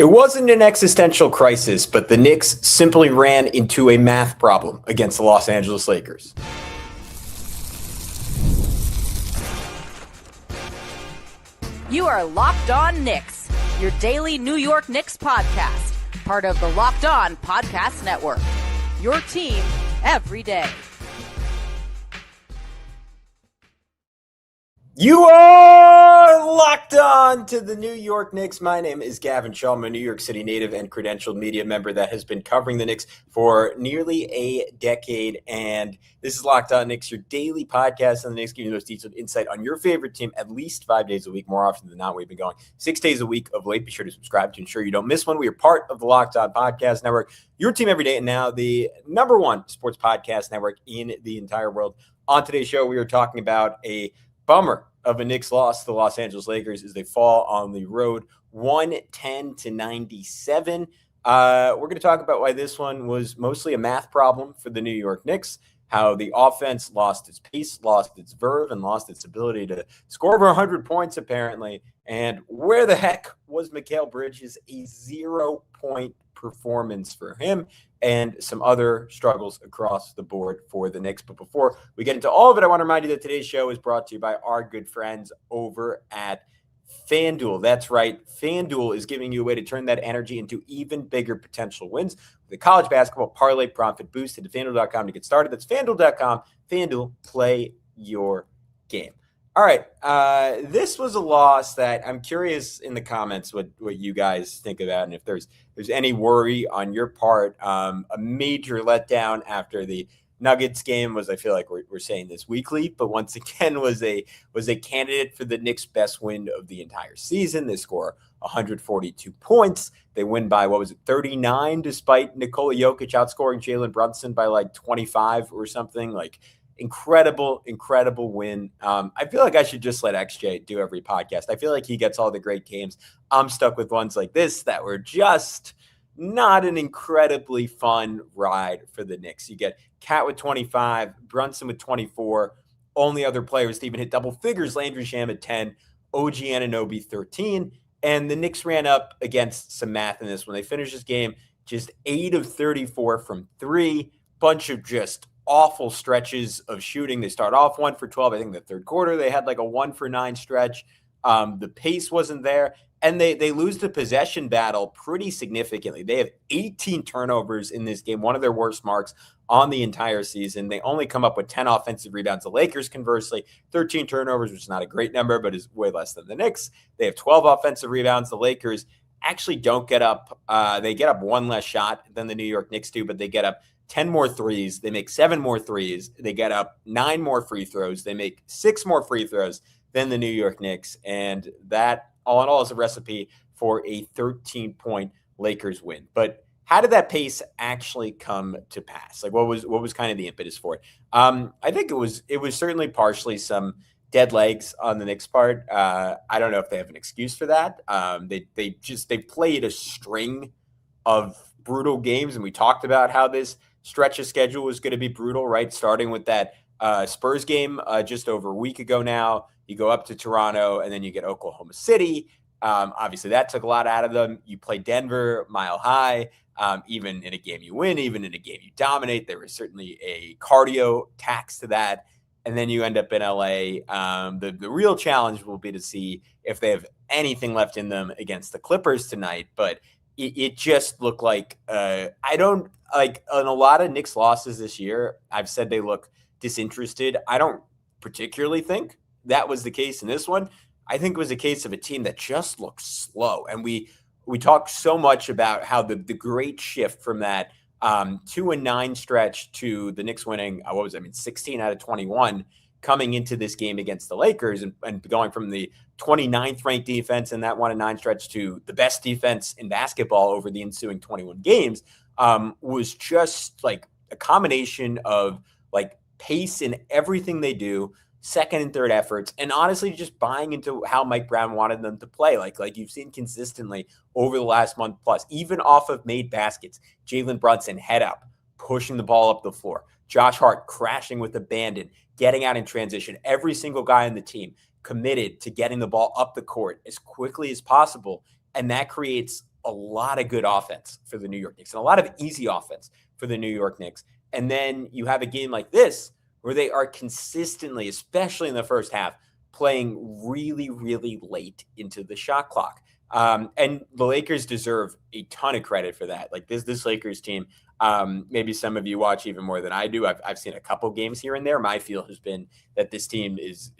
It wasn't an existential crisis, but the Knicks simply ran into a math problem against the Los Angeles Lakers. You are Locked On Knicks, your daily New York Knicks podcast, part of the Locked On Podcast Network. Your team every day. You are locked on to the New York Knicks. My name is Gavin Schall. I'm a New York City native and credentialed media member that has been covering the Knicks for nearly a decade. And this is Locked On Knicks, your daily podcast on the Knicks, giving you the most detailed insight on your favorite team at least 5 days a week. More often than not, we've been going 6 days a week of late. Be sure to subscribe to ensure you don't miss one. We are part of the Locked On Podcast Network, your team every day, and now the number one sports podcast network in the entire world. On today's show, we are talking about a bummer of a Knicks loss to the Los Angeles Lakers as they fall on the road 110-97. We're going to talk about why this one was mostly a math problem for the New York Knicks, how the offense lost its pace, lost its verve, and lost its ability to score over 100 points, apparently. And where the heck was Mikal Bridges? A 0-point performance for him, and some other struggles across the board for the Knicks. But before we get into all of it, I want to remind you that today's show is brought to you by our good friends over at FanDuel. That's right. FanDuel is giving you a way to turn that energy into even bigger potential wins. The college basketball parlay profit boost. Head to FanDuel.com to get started. That's FanDuel.com. FanDuel, play your game. All right. This was a loss that I'm curious in the comments what you guys think of that, and if there's any worry on your part. A major letdown after the Nuggets game was, I feel like we're saying this weekly, but once again was a candidate for the Knicks' best win of the entire season. They score 142 points. They win by, 39, despite Nikola Jokic outscoring Jalen Brunson by like 25 or something. Like, incredible win. I feel like I should just let XJ do every podcast. I feel like he gets all the great games. I'm stuck with ones like this that were just not an incredibly fun ride for the Knicks. You get Cat with 25, Brunson with 24. Only other players to even hit double figures, Landry Shamet at 10, OG Anunoby 13. And the Knicks ran up against some math in this when they finished this game. Just 8 of 34 from 3. Bunch of just awful stretches of shooting. They start off 1 for 12. I think in the third quarter they had like a 1 for 9 stretch. The pace wasn't there, and they lose the possession battle pretty significantly. They have 18 turnovers in this game, one of their worst marks on the entire season. They only come up with 10 offensive rebounds. The Lakers, conversely, 13 turnovers, which is not a great number, but is way less than the Knicks. They have 12 offensive rebounds. The Lakers actually don't get up. They get up 1 less shot than the New York Knicks do, but they get up 10 more threes. They make 7 more threes. They get up 9 more free throws. They make 6 more free throws than the New York Knicks. And that, all in all, is a recipe for a 13-point Lakers win. But how did that pace actually come to pass? Like, what was kind of the impetus for it? I think it was certainly partially some dead legs on the Knicks' part. I don't know if they have an excuse for that. They played a string of brutal games, and we talked about how this stretch of schedule was going to be brutal, right? Starting with that Spurs game just over a week ago now. You go up to Toronto, and then you get Oklahoma City. Obviously, that took a lot out of them. You play Denver, Mile High. Even in a game you win, even in a game you dominate, there was certainly a cardio tax to that. And then you end up in LA. The real challenge will be to see if they have anything left in them against the Clippers tonight. But it just looked like I don't like on a lot of Knicks losses this year. I've said they look disinterested. I don't particularly think that was the case in this one. I think it was a case of a team that just looked slow. And we talked so much about how the great shift from that 2-9 stretch to the Knicks winning, 16 out of 21 coming into this game against the Lakers and going from the 29th ranked defense in that 1-9 stretch to the best defense in basketball over the ensuing 21 games was just like a combination of like pace in everything they do, second and third efforts, and honestly just buying into how Mike Brown wanted them to play. Like you've seen consistently over the last month plus, even off of made baskets, Jalen Brunson head up, pushing the ball up the floor. Josh Hart crashing with abandon, getting out in transition. Every single guy on the team committed to getting the ball up the court as quickly as possible. And that creates a lot of good offense for the New York Knicks and a lot of easy offense for the New York Knicks. And then you have a game like this where they are consistently, especially in the first half, playing really, really late into the shot clock. And the Lakers deserve a ton of credit for that. Like this Lakers team, maybe some of you watch even more than I do. I've seen a couple games here and there. My feel has been that this team is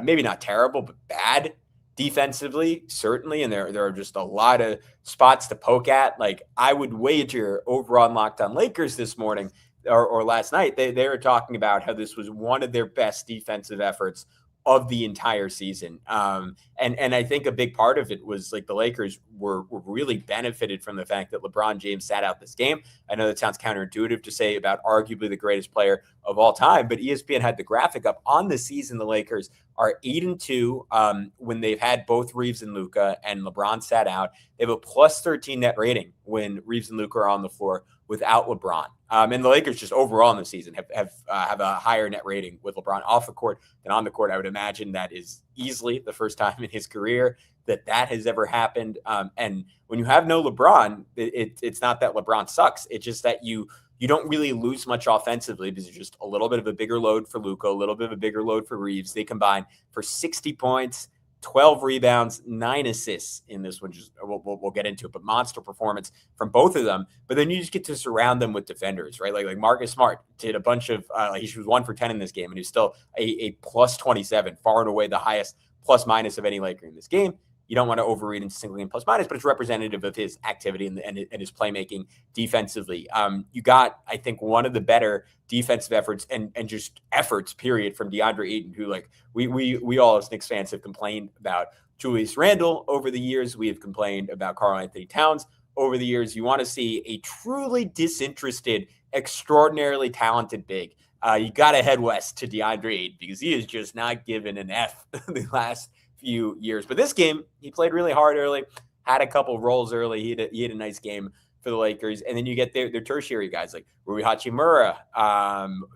maybe not terrible, but bad defensively, certainly. And there are just a lot of spots to poke at. Like I would wager over on Locked On Lakers this morning or last night, they were talking about how this was one of their best defensive efforts of the entire season. And I think a big part of it was like the Lakers were really benefited from the fact that LeBron James sat out this game. I know that sounds counterintuitive to say about arguably the greatest player of all time, but ESPN had the graphic up on the season. The Lakers are 8-2 when they've had both Reeves and Luka and LeBron sat out. They have a +13 net rating when Reeves and Luka are on the floor without LeBron. And the Lakers just overall in the season have a higher net rating with LeBron off the court than on the court. I would imagine that is easily the first time in his career that has ever happened. And when you have no LeBron, it's not that LeBron sucks. It's just that you don't really lose much offensively because it's just a little bit of a bigger load for Luka, a little bit of a bigger load for Reeves. They combine for 60 points, 12 rebounds, 9 assists in this one. Just we'll get into it, but monster performance from both of them. But then you just get to surround them with defenders, right? Like Marcus Smart did a bunch of he was 1 for 10 in this game, and he's still a +27, far and away the highest plus minus of any Laker in this game. You don't want to overread into single game plus minus, but it's representative of his activity and his playmaking defensively. You got, I think, one of the better defensive efforts and just efforts, period, from DeAndre Ayton, who like we all as Knicks fans have complained about Julius Randle over the years. We have complained about Karl Anthony Towns over the years. You want to see a truly disinterested, extraordinarily talented big. You got to head west to DeAndre Ayton because he is just not given an F the last few years. But this game, he played really hard early, had a couple rolls early. He had a nice game for the Lakers. And then you get their tertiary guys like Rui Hachimura,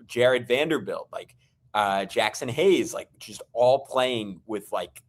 Jared Vanderbilt, like Jackson Hayes, like just all playing with like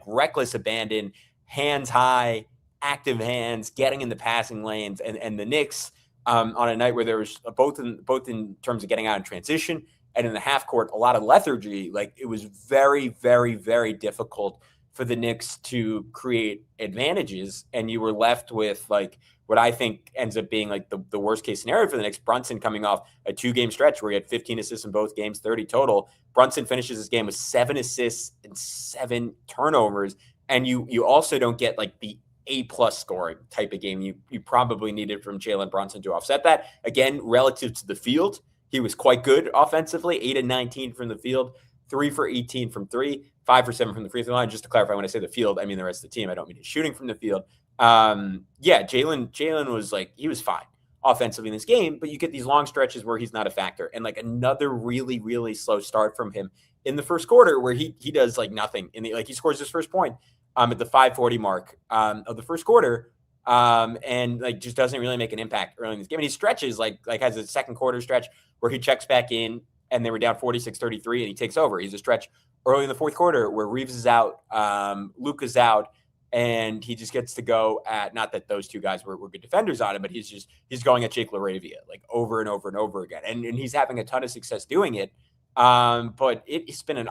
reckless abandon, hands high, active hands, getting in the passing lanes. And the Knicks on a night where there was both in terms of getting out in transition and in the half court, a lot of lethargy. Like it was very, very, very difficult for the Knicks to create advantages. And you were left with like what I think ends up being like the worst case scenario for the Knicks. Brunson coming off a 2-game stretch where he had 15 assists in both games, 30 total. Brunson finishes this game with 7 assists and 7 turnovers. And you also don't get like the A+ scoring type of game you probably needed from Jalen Brunson to offset that. Again, relative to the field, he was quite good offensively, 8 and 19 from the field, 3 for 18 from 3, 5 for 7 from the free throw line. Just to clarify, when I say the field, I mean the rest of the team. I don't mean his shooting from the field. Jalen was like, he was fine offensively in this game, but you get these long stretches where he's not a factor. And like another really, really slow start from him in the first quarter where he does like nothing. He scores his first point at the 5:40 mark of the first quarter. And like just doesn't really make an impact early in this game. And he stretches like has a second quarter stretch where he checks back in and they were down 46-33 and he takes over. He's a stretch early in the fourth quarter where Reeves is out, Luka's out, and he just gets to go at, not that those two guys were good defenders on him, but he's going at Jake LaRavia like over and over and over again. And he's having a ton of success doing it. But it's been an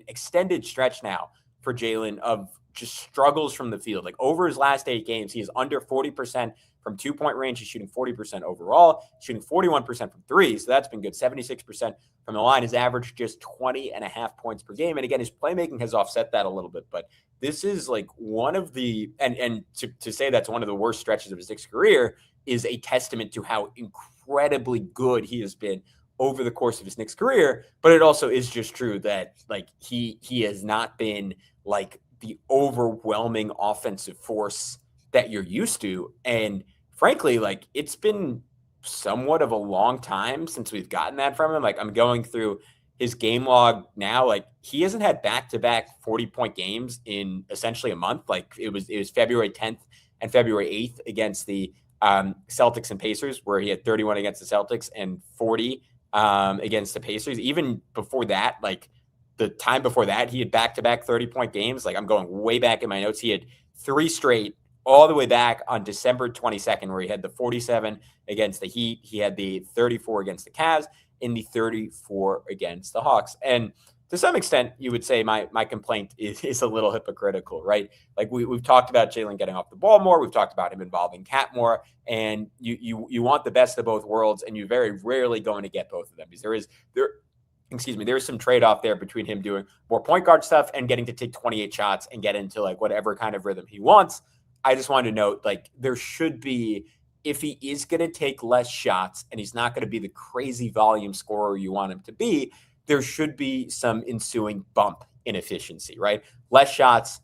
extended stretch now for Jalen of just struggles from the field. Like over his last 8 games, he is under 40% from 2-point range. He's shooting 40% overall, shooting 41% from 3. So that's been good. 76% from the line. His average just 20.5 points per game. And again, his playmaking has offset that a little bit, but this is like one of the, and to say that's one of the worst stretches of his Knicks career is a testament to how incredibly good he has been over the course of his Knicks career. But it also is just true that like he has not been like the overwhelming offensive force that you're used to. And frankly, like it's been somewhat of a long time since we've gotten that from him. Like I'm going through his game log now. Like he hasn't had back-to-back 40-point games in essentially a month. Like it was February 10th and February 8th against the Celtics and Pacers, where he had 31 against the Celtics and 40 against the Pacers. Even before that, like the time before that, he had back-to-back 30-point games. Like I'm going way back in my notes. He had 3 straight all the way back on December 22nd, where he had the 47 against the Heat. He had the 34 against the Cavs and the 34 against the Hawks. And to some extent, you would say my complaint is a little hypocritical, right? Like we've talked about Jalen getting off the ball more. We've talked about him involving Cat more. And you want the best of both worlds, and you're very rarely going to get both of them, because there is some trade-off there between him doing more point guard stuff and getting to take 28 shots and get into like whatever kind of rhythm he wants. I just wanted to note, like, there should be, if he is going to take less shots and he's not going to be the crazy volume scorer you want him to be, there should be some ensuing bump in efficiency, right? Less shots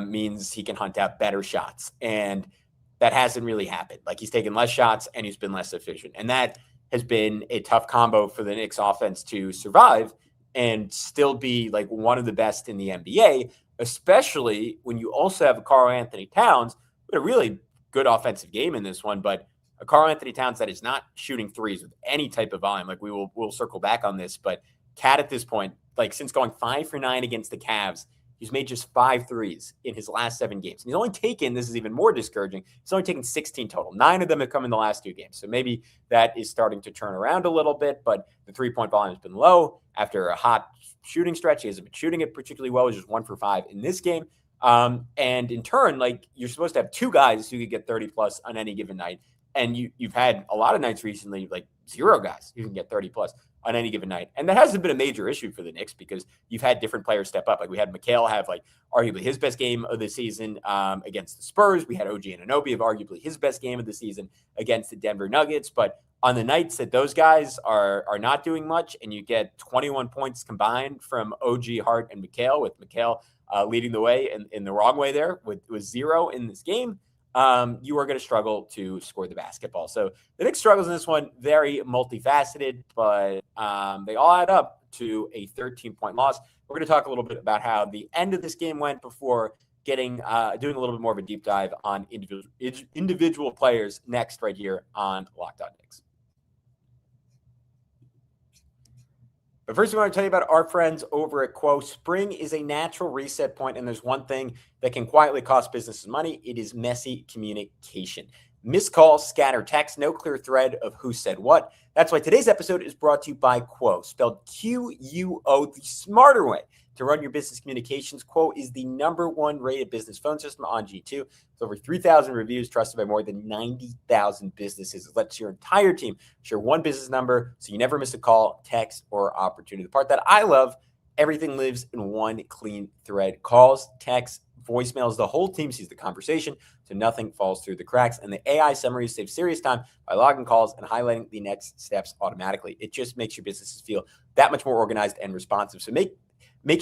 means he can hunt out better shots. And that hasn't really happened. Like, he's taken less shots and he's been less efficient. And that has been a tough combo for the Knicks offense to survive and still be like one of the best in the NBA, especially when you also have a Karl-Anthony Towns with a really good offensive game in this one, but a Karl-Anthony Towns that is not shooting threes with any type of volume. Like, we'll circle back on this, but Cat at this point, like, since going 5 for 9 against the Cavs, he's made just 5 threes in his last 7 games. And he's only taken, this is even more discouraging, he's only taken 16 total. 9 of them have come in the last 2 games. So maybe that is starting to turn around a little bit, but the 3-point volume has been low after a hot shooting stretch. He hasn't been shooting it particularly well. He's just 1 for 5 in this game. And in turn, like, you're supposed to have 2 guys who could get 30 plus on any given night. And you've had a lot of nights recently, like 0 guys who can get 30 plus on any given night. And that hasn't been a major issue for the Knicks because you've had different players step up. Like, we had Mikal have like arguably his best game of the season against the Spurs. We had OG Anunoby have arguably his best game of the season against the Denver Nuggets. But on the nights that those guys are not doing much and you get 21 points combined from OG, Hart, and Mikal, with Mikal leading the way in the wrong way there with 0 in this game, you are going to struggle to score the basketball. So the Knicks struggles in this one, very multifaceted, but they all add up to a 13-point loss. We're going to talk a little bit about how the end of this game went before doing a little bit more of a deep dive on individual players next, right here on Locked On Knicks. But first, we want to tell you about our friends over at Quo. Spring is a natural reset point, and there's one thing that can quietly cost businesses money. It is messy communication. Missed calls, scattered texts, no clear thread of who said what. That's why today's episode is brought to you by Quo, spelled Q-U-O, the smarter way to run your business communications. Quo is the #1 rated business phone system on G2. It's over 3,000 reviews, trusted by more than 90,000 businesses. It lets your entire team share one business number so you never miss a call, text, or opportunity. The part that I love, everything lives in one clean thread. Calls, texts, voicemails, the whole team sees the conversation, so nothing falls through the cracks. And the AI summaries save serious time by logging calls and highlighting the next steps automatically. It just makes your businesses feel that much more organized and responsive. So make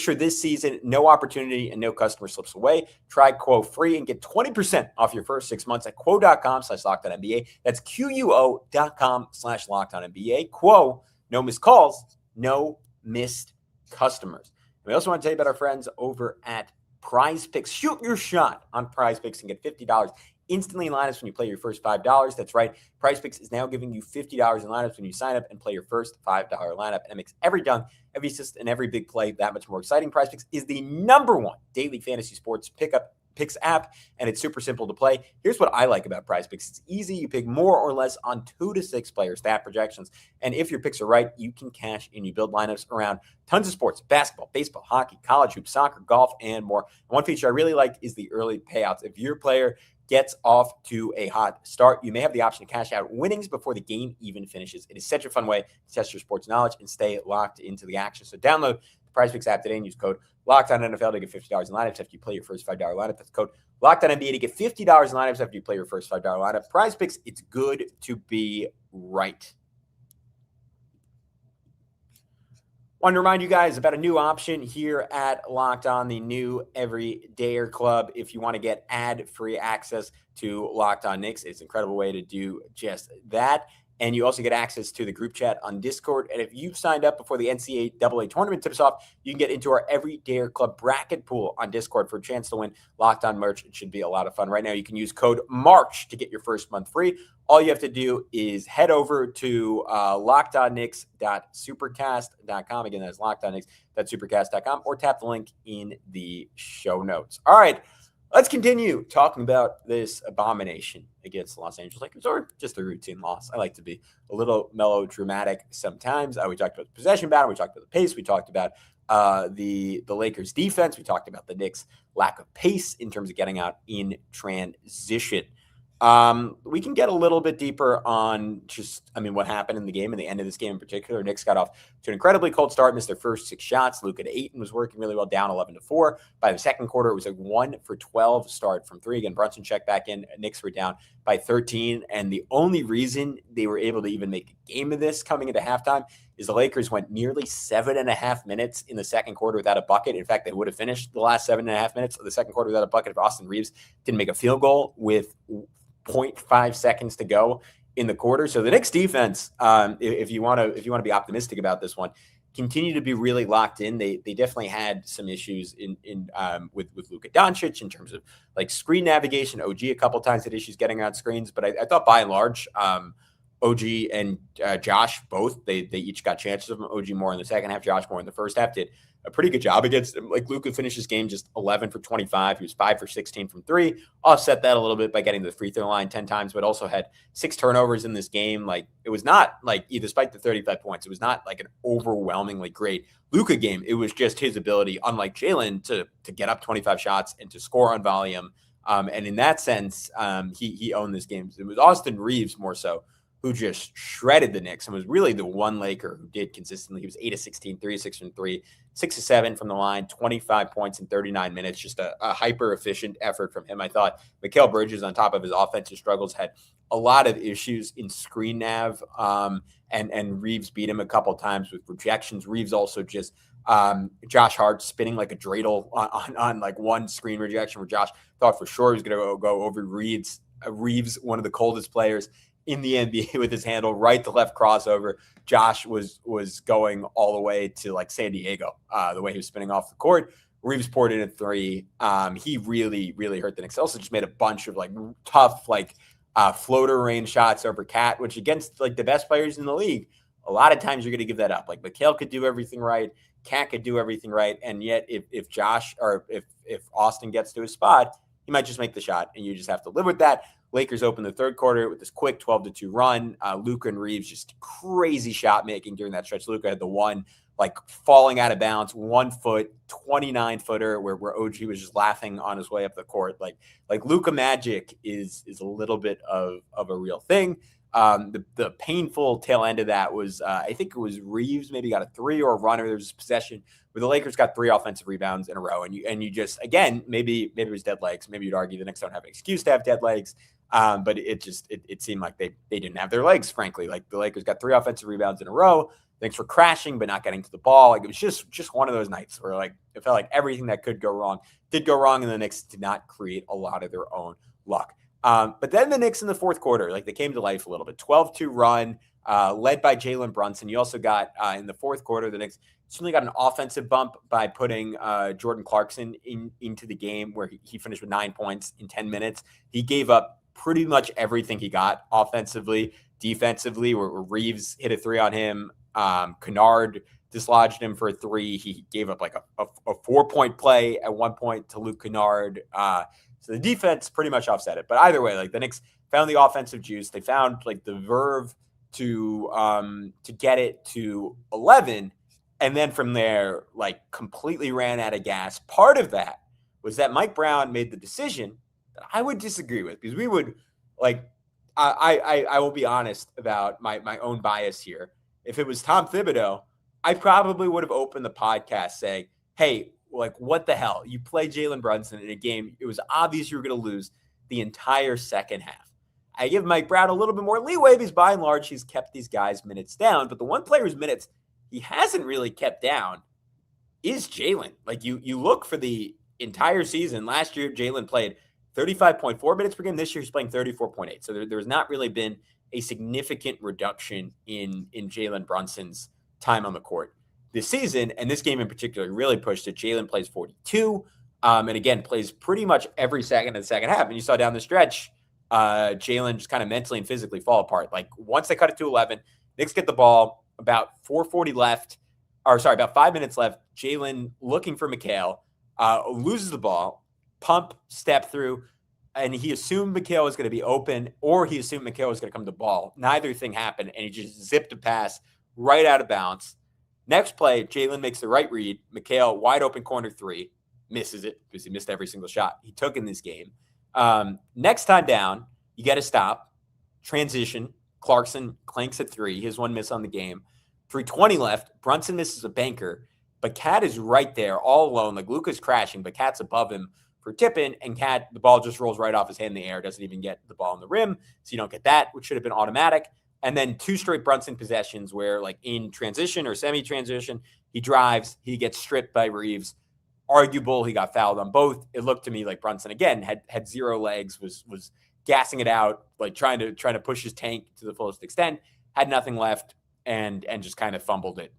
sure this season, no opportunity and no customer slips away. Try Quo free and get 20% off your first 6 months at quo.com/LockedOnNBA. That's QUO.com/LockedOnNBA. Quo, no missed calls, no missed customers. We also want to tell you about our friends over at PrizePicks. Shoot your shot on PrizePicks and get $50 instantly in lineups when you play your first $5. That's right. PrizePicks is now giving you $50 in lineups when you sign up and play your first $5 lineup. And it makes every dunk, every assist, and every big play that much more exciting. PrizePicks is the #1 daily fantasy sports picks app, and it's super simple to play. Here's what I like about PrizePicks. It's easy. You pick more or less on 2 to 6 player stat projections. And if your picks are right, you can cash in. You build lineups around tons of sports: basketball, baseball, hockey, college hoops, soccer, golf, and more. And one feature I really like is the early payouts. If your player gets off to a hot start, you may have the option to cash out winnings before the game even finishes. It is such a fun way to test your sports knowledge and stay locked into the action. So download the PrizePicks app today and use code LOCKEDONNFL to get $50 in lineups after you play your first $5 lineup. That's code LOCKEDONNBA to get $50 in lineups after you play your first $5 lineup. PrizePicks, it's good to be right. Want to remind you guys about a new option here at Locked On, the new Everydayer Club. If you want to get ad-free access to Locked On Knicks, it's an incredible way to do just that. And you also get access to the group chat on Discord. And if you've signed up before the NCAA tournament tips off, you can get into our Everydayer Club bracket pool on Discord for a chance to win Locked On merch. It should be a lot of fun. Right now, you can use code MARCH to get your first month free. All you have to do is head over to lockedonnicks.supercast.com. Again, that's lockedonnicks.supercast.com, or tap the link in the show notes. All right, Let's continue talking about this abomination against the Los Angeles Lakers, or just a routine loss. I like to be a little melodramatic sometimes. We talked about the possession battle. We talked about the pace. We talked about the Lakers defense. We talked about the Knicks' lack of pace in terms of getting out in transition. We can get a little bit deeper on what happened in the game and the end of this game in particular. Knicks got off to an incredibly cold start, missed their first 6 shots. Luka at 8 and was working really well, down 11-4. By the second quarter, it was a 1 for 12 start from 3. Again, Brunson checked back in. Knicks were down by 13. And the only reason they were able to even make a game of this coming into halftime is the Lakers went nearly 7.5 minutes in the second quarter without a bucket. In fact, they would have finished the last 7.5 minutes of the second quarter without a bucket if Austin Reeves didn't make a field goal with 0.5 seconds to go in the quarter. So the Knicks defense, if you want to be optimistic about this one, continue to be really locked in. They definitely had some issues with Luka Doncic in terms of like screen navigation. OG a couple times had issues getting out screens, but I thought by and large, OG and Josh both they each got chances of them. OG more in the second half, Josh more in the first half. Did a pretty good job against him. Like Luka finished his game just 11 for 25. He was 5 for 16 from 3. Offset that a little bit by getting to the free throw line 10 times, but also had 6 turnovers in this game. Like it was not like, despite the 35 points, it was not like an overwhelmingly great Luka game. It was just his ability, unlike Jalen, to get up 25 shots and to score on volume. And in that sense, he owned this game. It was Austin Reeves more so who just shredded the Knicks and was really the one Laker who did consistently. He was 8 of 16, 3 of 6 from 3, 6 of 7 from the line, 25 points in 39 minutes. Just a hyper-efficient effort from him. I thought Mikal Bridges, on top of his offensive struggles, had a lot of issues in screen nav, and Reeves beat him a couple times with rejections. Reeves also just Josh Hart spinning like a dreidel on like one screen rejection where Josh thought for sure he was going to go over Reeves, one of the coldest players in the NBA with his handle, right to left crossover. Josh was going all the way to like San Diego, the way he was spinning off the court. Reeves poured in a 3. He really, really hurt the Knicks. Also just made a bunch of like tough, like floater range shots over Cat, which against like the best players in the league, a lot of times you're going to give that up. Like Mikal could do everything right. Cat could do everything right. And yet if Josh or if Austin gets to a spot, he might just make the shot and you just have to live with that. Lakers open the third quarter with this quick 12-2 run. Luka and Reeves just crazy shot making during that stretch. Luka had the one like falling out of bounds, 1 foot, 29-footer where OG was just laughing on his way up the court. Like Luka magic is a little bit of a real thing. The painful tail end of that was I think it was Reeves maybe got a 3 or a runner. There was a possession where the Lakers got 3 offensive rebounds in a row, and you just, again, maybe it was dead legs. Maybe you'd argue the Knicks don't have an excuse to have dead legs. But it seemed like they didn't have their legs, frankly. Like the Lakers got 3 offensive rebounds in a row. Thanks for crashing, but not getting to the ball. Like it was just one of those nights where like it felt like everything that could go wrong did go wrong, and the Knicks did not create a lot of their own luck. But then the Knicks in the fourth quarter, like they came to life a little bit. 12-2 run, led by Jalen Brunson. You also got in the fourth quarter, the Knicks certainly got an offensive bump by putting Jordan Clarkson into the game, where he finished with 9 points in 10 minutes. He gave up pretty much everything he got offensively, defensively, where Reeves hit a 3 on him. Kennard dislodged him for a 3. He gave up like a 4-point play at one point to Luke Kennard. So the defense pretty much offset it. But either way, like the Knicks found the offensive juice. They found like the verve to get it to 11. And then from there, like completely ran out of gas. Part of that was that Mike Brown made the decision that I would disagree with, because we would like, I will be honest about my own bias here. If it was Tom Thibodeau, I probably would have opened the podcast saying, hey, like, what the hell? You play Jalen Brunson in a game. It was obvious you were going to lose the entire second half. I give Mike Brown a little bit more leeway because by and large, he's kept these guys' minutes down. But the one player's minutes he hasn't really kept down is Jalen. Like you look for the entire season. Last year, Jalen played 35.4 minutes per game. This year, he's playing 34.8. So there's not really been a significant reduction in Jalen Brunson's time on the court this season. And this game in particular really pushed it. Jalen plays 42 and again, plays pretty much every second of the second half. And you saw down the stretch, Jalen just kind of mentally and physically fall apart. Like once they cut it to 11, Knicks get the ball, about 4:40 left, or sorry, about 5 minutes left. Jalen looking for Mikal, loses the ball. pump, step through, and he assumed Mikal was going to be open, or he assumed Mikal was going to come to the ball. Neither thing happened, and he just zipped a pass right out of bounds. Next play, Jalen makes the right read. Mikal, wide open corner 3, misses it because he missed every single shot he took in this game. Next time down, you get a stop, transition. Clarkson clanks at 3. His one miss on the game. 3:20 left. Brunson misses a banker, but Cat is right there all alone. Like Luka's crashing, but Cat's above him for tip-in, and Cat, the ball just rolls right off his hand in the air, doesn't even get the ball on the rim, so you don't get that, which should have been automatic. And then 2 straight Brunson possessions where, like, in transition or semi-transition, he drives, he gets stripped by Reeves. Arguable, he got fouled on both. It looked to me like Brunson, again, had 0 legs, was gassing it out, like trying to push his tank to the fullest extent, had nothing left, and just kind of fumbled it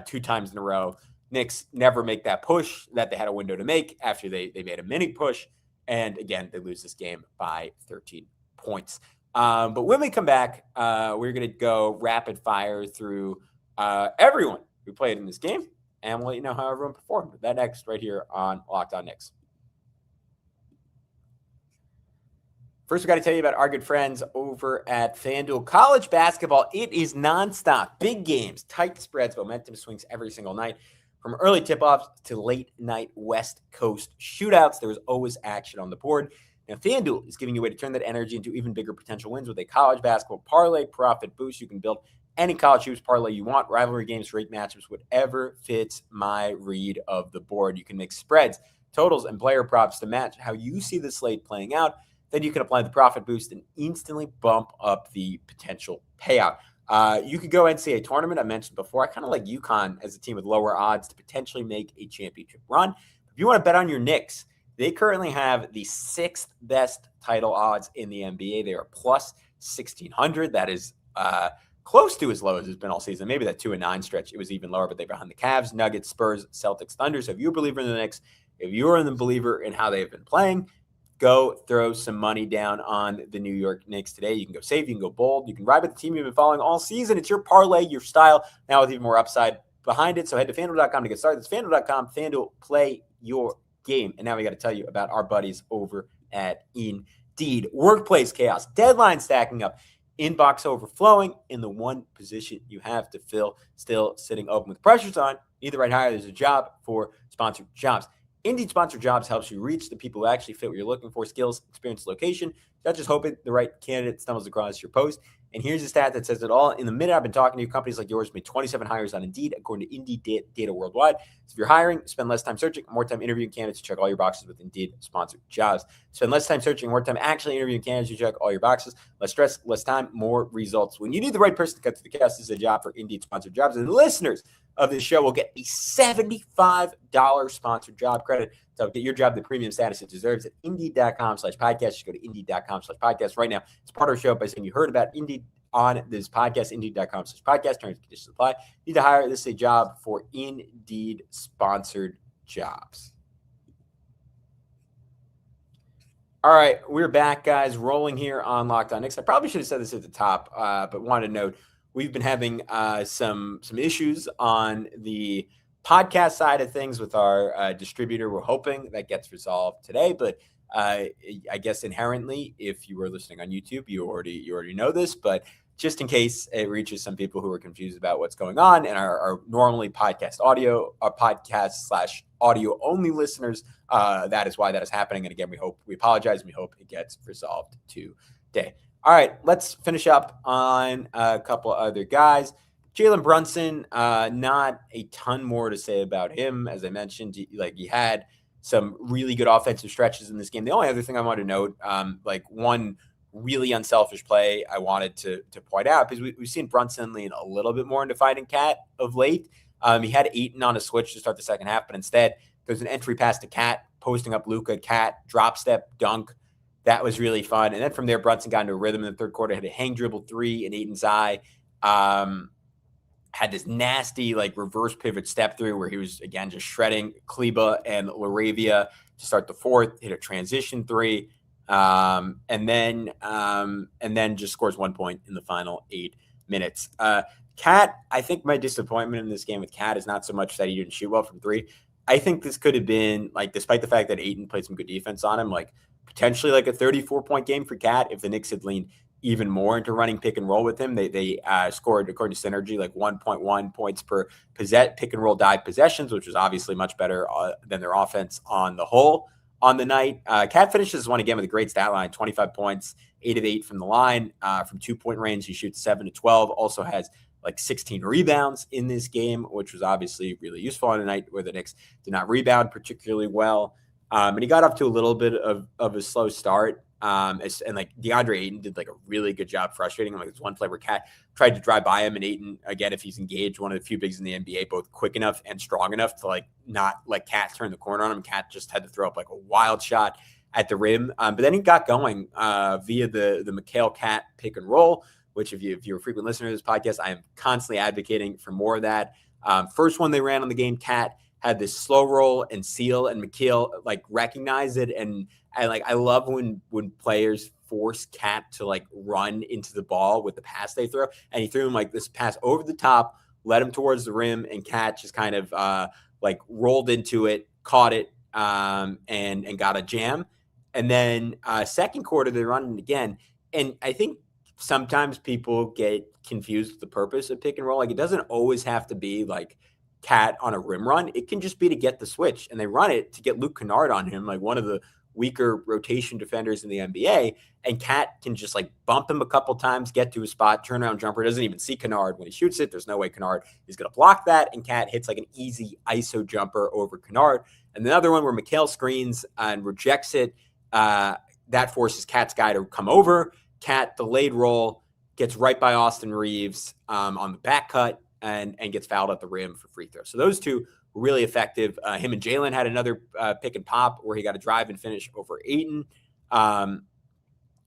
2 times in a row. Knicks never make that push that they had a window to make after they made a mini push. And again, they lose this game by 13 points. But when we come back, we're going to go rapid fire through everyone who played in this game, and we'll let you know how everyone performed. That next right here on Locked On Knicks. First, we got to tell you about our good friends over at FanDuel. College basketball, it is nonstop. Big games, tight spreads, momentum swings every single night. From early tip-offs to late-night West Coast shootouts, there is always action on the board. Now, FanDuel is giving you a way to turn that energy into even bigger potential wins with a college basketball parlay profit boost. You can build any college hoops parlay you want, rivalry games, rate matchups, whatever fits my read of the board. You can make spreads, totals, and player props to match how you see the slate playing out. Then you can apply the profit boost and instantly bump up the potential payout. You could go NCAA tournament. I mentioned before, I kind of like UConn as a team with lower odds to potentially make a championship run. If you want to bet on your Knicks, they currently have the 6th best title odds in the NBA. They are plus 1,600. That is close to as low as it's been all season. Maybe that 2-9 stretch, it was even lower, but they're behind the Cavs, Nuggets, Spurs, Celtics, Thunder. So if you're a believer in the Knicks, if you're a believer in how they've been playing, go throw some money down on the New York Knicks today. You can go safe, you can go bold, you can ride with the team you've been following all season. It's your parlay, your style, now with even more upside behind it. So head to FanDuel.com to get started. That's FanDuel.com. FanDuel, play your game. And now we got to tell you about our buddies over at Indeed. Workplace chaos, deadline stacking up, inbox overflowing in the one position you have to fill, still sitting open with pressures on. Either right hire, there's a job for sponsored jobs. Indeed Sponsored Jobs helps you reach the people who actually fit what you're looking for: skills, experience, location. Not just hoping the right candidate stumbles across your post. And here's a stat that says it all. In the minute I've been talking to you, companies like yours made 27 hires on Indeed, according to Indeed data worldwide. So if you're hiring, spend less time searching, more time interviewing candidates. You check all your boxes with Indeed Sponsored Jobs. Spend less time searching, more time actually interviewing candidates. You check all your boxes. Less stress, less time, more results. When you need the right person to cut through the chaos, this is a job for Indeed Sponsored Jobs. And the listeners of this show will get a $75 sponsored job credit. So get your job the premium status it deserves at Indeed.com/podcast. Just go to Indeed.com/podcast right now. It's part of our show by saying you heard about Indeed on this podcast. Indeed.com/podcast. Terms and conditions apply. Need to hire. This is a job for Indeed Sponsored Jobs. All right, we're back, guys, rolling here on Locked On Knicks. I probably should have said this at the top, but wanted to note we've been having some issues on the podcast side of things with our distributor. We're hoping that gets resolved today, but I guess inherently, if you were listening on YouTube, you already know this, but just in case it reaches some people who are confused about what's going on and are normally podcast audio only listeners, that is why that is happening. And again, we apologize, and we hope it gets resolved today. All right, let's finish up on a couple other guys. Jalen Brunson, not a ton more to say about him. As I mentioned, he had some really good offensive stretches in this game. The only other thing I wanted to note, one really unselfish play I wanted to point out, because we've seen Brunson lean a little bit more into fighting Cat of late. He had Ayton on a switch to start the second half, but instead there's an entry pass to Cat, posting up Luka, Cat, drop step, dunk. That was really fun. And then from there, Brunson got into a rhythm in the third quarter, had a hang dribble 3 in Ayton's eye. Had this nasty reverse pivot step through where he was, again, just shredding Kleba and LaRavia to start the fourth, hit a transition 3, and then just scores 1 point in the final 8 minutes. Cat, I think my disappointment in this game with Cat is not so much that he didn't shoot well from 3. I think this could have been, like, despite the fact that Ayton played some good defense on him, like potentially like a 34-point game for Cat if the Knicks had leaned even more into running pick and roll with him. They scored, according to Synergy, like 1.1 points per pick and roll dive possessions, which was obviously much better than their offense on the whole on the night. Cat finishes one again with a great stat line, 25 points, 8 of 8 from the line. From 2-point range, he shoots 7 to 12, also has like 16 rebounds in this game, which was obviously really useful on a night where the Knicks did not rebound particularly well. And he got off to a little bit of a slow start. And like DeAndre Ayton did like a really good job frustrating him. Like, there's one play where Cat tried to drive by him, and Ayton, again, if he's engaged, one of the few bigs in the NBA, both quick enough and strong enough to like not let Cat turn the corner on him. Cat just had to throw up like a wild shot at the rim. But then he got going via the Mikal Cat pick and roll, which if you're a frequent listener to this podcast, I am constantly advocating for more of that. First one they ran on the game, Cat had this slow roll and seal, and Mikal like recognized it. And I love when players force Cat to like run into the ball with the pass they throw. And he threw him like this pass over the top, led him towards the rim, and Cat just kind of like rolled into it, caught it, and got a jam. And then second quarter, they run it again. And I think sometimes people get confused with the purpose of pick and roll. Like, it doesn't always have to be like Cat on a rim run. It can just be to get the switch, and they run it to get Luke Kennard on him, like one of the weaker rotation defenders in the NBA. And Cat can just like bump him a couple times, get to a spot, turnaround jumper, doesn't even see Kennard when he shoots it. There's no way Kennard is going to block that. And Cat hits like an easy ISO jumper over Kennard. And the other one where Mikal screens and rejects it, that forces Cat's guy to come over. Cat, delayed roll, gets right by Austin Reeves on the back cut and gets fouled at the rim for free throw. So those two were really effective. Him and Jalen had another pick and pop where he got a drive and finish over Ayton. And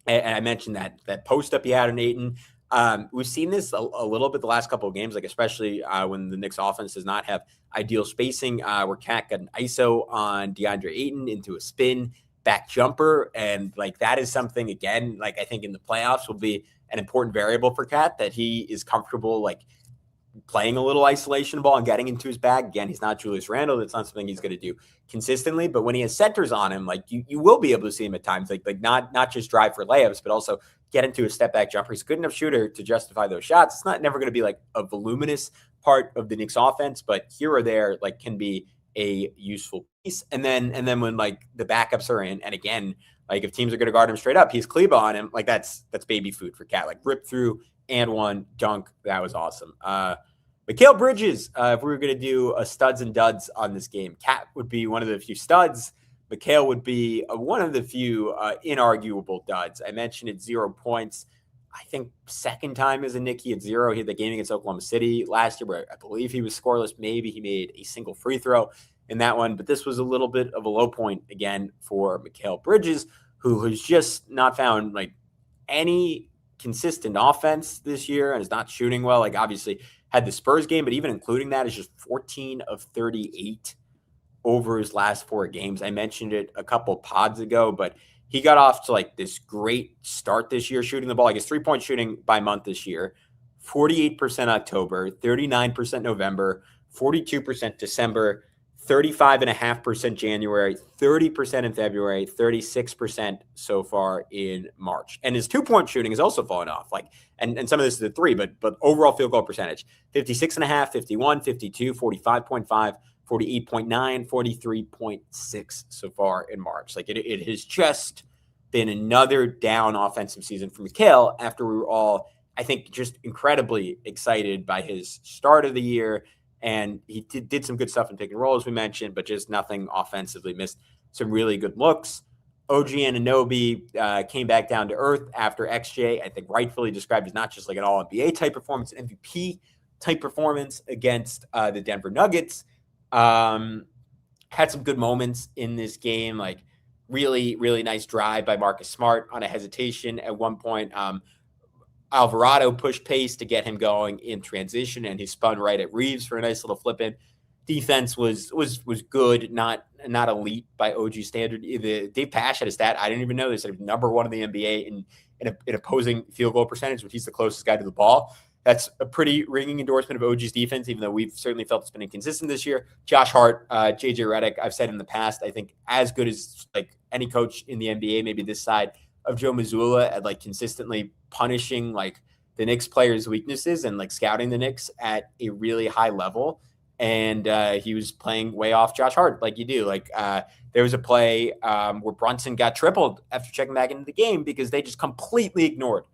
I mentioned that post up he had on Ayton. We've seen this a little bit the last couple of games, like especially when the Knicks offense does not have ideal spacing, where Cat got an ISO on DeAndre Ayton into a spin back jumper. And like, that is something, again, like I think in the playoffs will be an important variable for Cat, that he is comfortable like playing a little isolation ball and getting into his bag. Again, he's not Julius Randle. That's not something he's going to do consistently, but when he has centers on him, like you will be able to see him at times, like not just drive for layups, but also get into a step back jumper. He's a good enough shooter to justify those shots. It's never going to be like a voluminous part of the Knicks offense, but here or there, like, can be a useful piece. And then when like the backups are in, and again, like if teams are going to guard him straight up, he's Kleba on him. Like that's baby food for Cat. Like, rip through and one dunk. That was awesome. Mikal Bridges, if we were going to do a studs and duds on this game, Cat would be one of the few studs. Mikal would be one of the few inarguable duds. I mentioned it, 0 points. I think second time as a Knick, he had 0. He had the game against Oklahoma City last year where I believe he was scoreless. Maybe he made a single free throw in that one, but this was a little bit of a low point again for Mikal Bridges, who has just not found like any consistent offense this year and is not shooting well. Like, obviously had the Spurs game, but even including that, is just 14 of 38 over his last 4 games. I mentioned it a couple pods ago, but he got off to like this great start this year shooting the ball. Like, his 3-point shooting by month this year, 48% October, 39% November, 42% December, 35.5% January, 30% in February, 36% so far in March. And his 2-point shooting is also falling off. Like, and some of this is a 3, but overall field goal percentage, 56.5, 51, 52, 45.5, 48.9, 43.6 so far in March. Like, it has just been another down offensive season for Mikal after we were all, I think, just incredibly excited by his start of the year. And he did some good stuff in pick and roll, as we mentioned, but just nothing offensively. Missed some really good looks. OG Anunoby came back down to earth after XJ, I think rightfully described as not just like an all-NBA type performance, an MVP type performance against the Denver Nuggets. Had some good moments in this game, like really, really nice drive by Marcus Smart on a hesitation at one point. Alvarado pushed pace to get him going in transition, and he spun right at Reeves for a nice little flip in. Defense was good, not elite by OG standard. Dave Pash had a stat I didn't even know. They said number 1 in the NBA in opposing field goal percentage, but he's the closest guy to the ball. That's a pretty ringing endorsement of OG's defense, even though we've certainly felt it's been inconsistent this year. Josh Hart, JJ Redick, I've said in the past, I think as good as like any coach in the NBA, maybe this side of Joe Mazzulla, at like consistently punishing like the Knicks players' weaknesses and like scouting the Knicks at a really high level. And he was playing way off Josh Hart, like you do. Like there was a play where Brunson got tripled after checking back into the game because they just completely ignored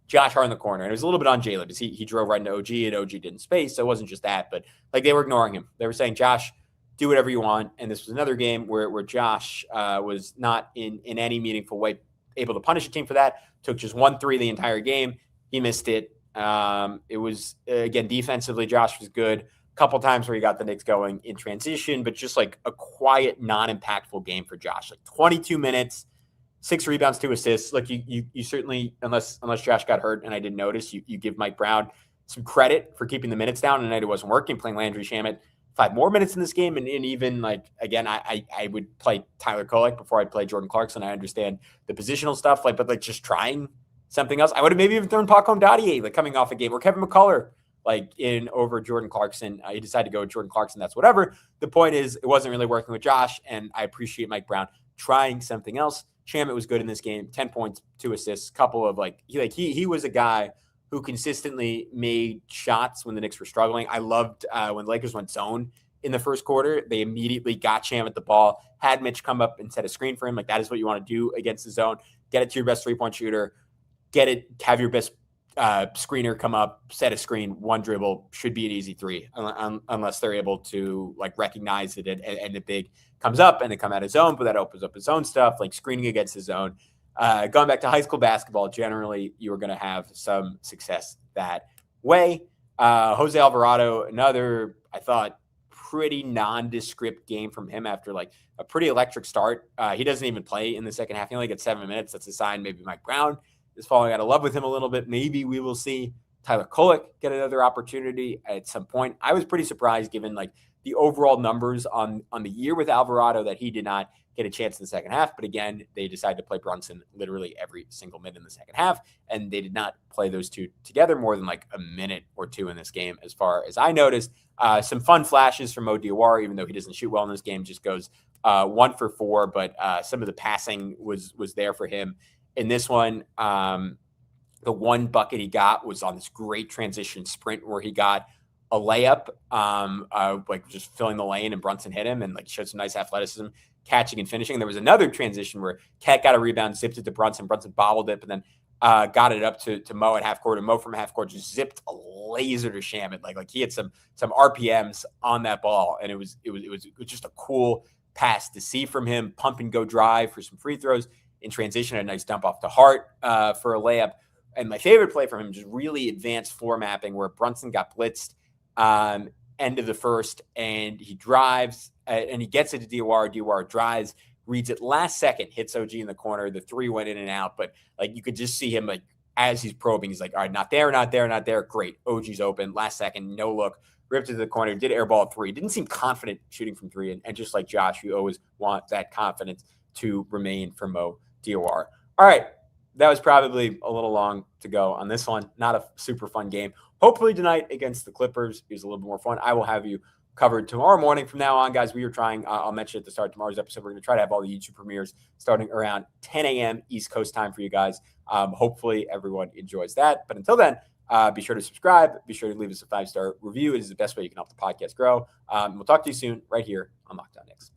Josh Hart in the corner. And it was a little bit on Jalen because he drove right into OG and OG didn't space. So it wasn't just that, but like they were ignoring him. They were saying, Josh, do whatever you want. And this was another game where Josh was not in any meaningful way able to punish a team for that. Took just 1-3 the entire game. He missed it. It was, again, defensively, Josh was good. A couple times where he got the Knicks going in transition, but just like a quiet, non-impactful game for Josh. Like 22 minutes, 6 rebounds, 2 assists. Like you certainly, unless Josh got hurt and I didn't notice, you give Mike Brown some credit for keeping the minutes down. And it wasn't working, playing Landry Shamet 5 more minutes in this game. And even like, again, I would play Tyler Kolek before I'd play Jordan Clarkson. I understand the positional stuff, like, but like just trying something else. I would have maybe even thrown Paco Dadier, like coming off a game, or Kevin McCullough, like in over Jordan Clarkson. He decided to go with Jordan Clarkson. That's whatever. The point is, it wasn't really working with Josh, and I appreciate Mike Brown trying something else. Shamet was good in this game, 10 points, 2 assists, couple of he was a guy who consistently made shots when the Knicks were struggling. I loved when the Lakers went zone in the first quarter. They immediately got Shamet the ball, had Mitch come up and set a screen for him. Like that is what you want to do against the zone. Get it to your best 3-point shooter. Get it, have your best screener come up, set a screen, one dribble, should be an easy 3, unless they're able to like recognize it and the big comes up and they come out of zone, but that opens up his own stuff, like screening against his zone. Going back to high school basketball, generally you are going to have some success that way. Jose Alvarado, another, I thought, pretty nondescript game from him after like a pretty electric start. He doesn't even play in the second half. He only gets 7 minutes. That's a sign maybe Mike Brown is falling out of love with him a little bit. Maybe we will see Tyler Kolek get another opportunity at some point. I was pretty surprised given like the overall numbers on the year with Alvarado that he did not get a chance in the second half. But again, they decided to play Brunson literally every single minute in the second half. And they did not play those two together more than like a minute or two in this game, as far as I noticed. Some fun flashes from Mo Diawara, even though he doesn't shoot well in this game, just goes 1 for 4. But some of the passing was there for him. In this one, the one bucket he got was on this great transition sprint where he got a layup, like just filling the lane, and Brunson hit him and like showed some nice athleticism, catching and finishing. There was another transition where Cat got a rebound, zipped it to Brunson. Brunson bobbled it, but then got it up to Mo at half court, and Mo from half court just zipped a laser to Shamet. Like he had some RPMs on that ball, and it was just a cool pass to see from him. Pump and go drive for some free throws. In transition, a nice dump off to Hart for a layup. And my favorite play from him, just really advanced floor mapping, where Brunson got blitzed end of the first, and he drives and he gets it to Diawara. Diawara drives, reads it last second, hits OG in the corner. The 3 went in and out, but like you could just see him like as he's probing, he's like, all right, not there, not there, not there. Great. OG's open. Last second, no look. Ripped it to the corner, did airball 3. Didn't seem confident shooting from 3. And just like Josh, you always want that confidence to remain for Mo Diawara. All right. That was probably a little long to go on this one. Not a super fun game. Hopefully tonight against the Clippers is a little bit more fun. I will have you covered tomorrow morning. From now on, guys, we are trying, I'll mention at the start of tomorrow's episode, we're going to try to have all the YouTube premieres starting around 10 a.m. East Coast time for you guys. Hopefully everyone enjoys that. But until then, be sure to subscribe. Be sure to leave us a 5-star review. It is the best way you can help the podcast grow. We'll talk to you soon right here on Locked On Knicks.